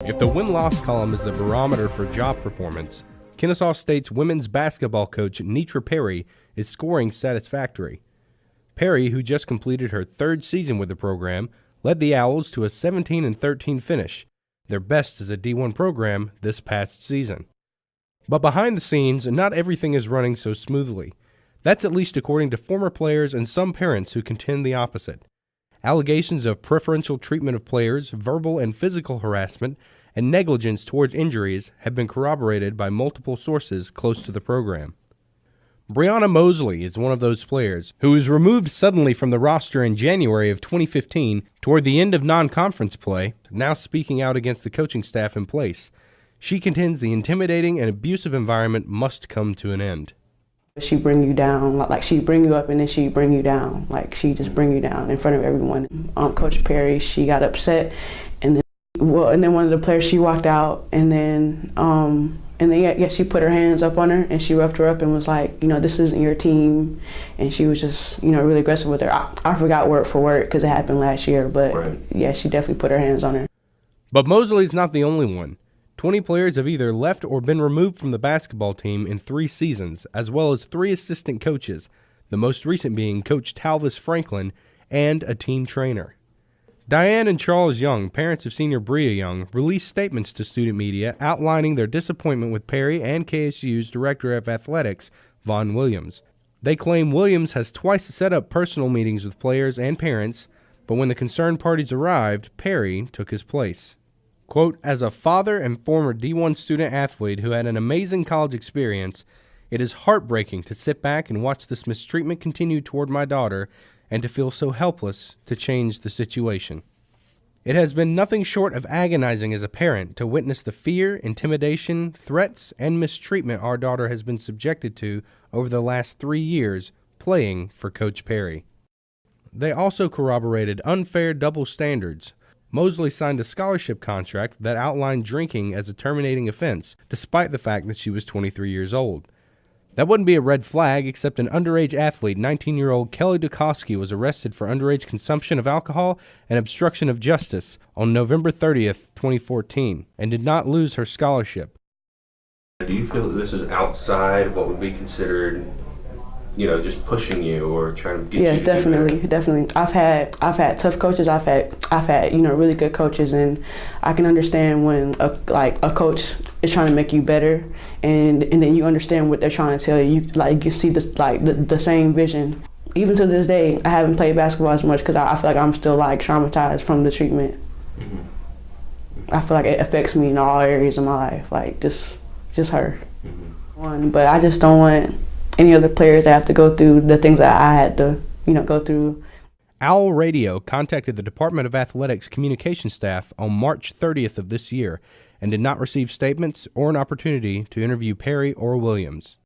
If the win-loss column is the barometer for job performance, Kennesaw State's women's basketball coach Netra Perry is scoring satisfactory. Perry, who just completed her third season with the program, led the Owls to a 17-13 finish, their best as a D1 program this past season. But behind the scenes, not everything is running so smoothly. That's at least according to former players and some parents who contend the opposite. Allegations of preferential treatment of players, verbal and physical harassment, and negligence towards injuries have been corroborated by multiple sources close to the program. Brianna Mosley is one of those players who was removed suddenly from the roster in January of 2015 toward the end of non-conference play, now speaking out against the coaching staff in place. She contends the intimidating and abusive environment must come to an end. She bring you down, like she bring you up and then she bring you down. Like she just bring you down in front of everyone. Coach Perry, she got upset, and then one of the players, she walked out, and then she put her hands up on her and she roughed her up and was like, this isn't your team, and she was just, really aggressive with her. I forgot word for word because it happened last year, but right. Yeah, she definitely put her hands on her. But Mosley's not the only one. 20 players have either left or been removed from the basketball team in 3 seasons, as well as 3 assistant coaches, the most recent being Coach Talvis Franklin and a team trainer. Diane and Charles Young, parents of senior Bria Young, released statements to student media outlining their disappointment with Perry and KSU's Director of Athletics, Vaughn Williams. They claim Williams has twice set up personal meetings with players and parents, but when the concerned parties arrived, Perry took his place. Quote, as a father and former D1 student athlete who had an amazing college experience, it is heartbreaking to sit back and watch this mistreatment continue toward my daughter and to feel so helpless to change the situation. It has been nothing short of agonizing as a parent to witness the fear, intimidation, threats, and mistreatment our daughter has been subjected to over the last 3 years playing for Coach Perry. They also corroborated unfair double standards. Mosley signed a scholarship contract that outlined drinking as a terminating offense, despite the fact that she was 23 years old. That wouldn't be a red flag, except an underage athlete, 19-year-old Kelly Dukowski, was arrested for underage consumption of alcohol and obstruction of justice on November 30th, 2014, and did not lose her scholarship. Do you feel that this is outside what would be considered, just pushing you or trying to get you to do better? Yes, definitely. I've had tough coaches. I've had really good coaches, and I can understand when a coach is trying to make you better, and then you understand what they're trying to tell you. You see the same vision. Even to this day, I haven't played basketball as much because I feel like I'm still traumatized from the treatment. Mm-hmm. I feel like it affects me in all areas of my life, just her. Mm-hmm. But I just don't want any other players that have to go through the things that I had to, go through. Owl Radio contacted the Department of Athletics communication staff on March 30th of this year and did not receive statements or an opportunity to interview Perry or Williams.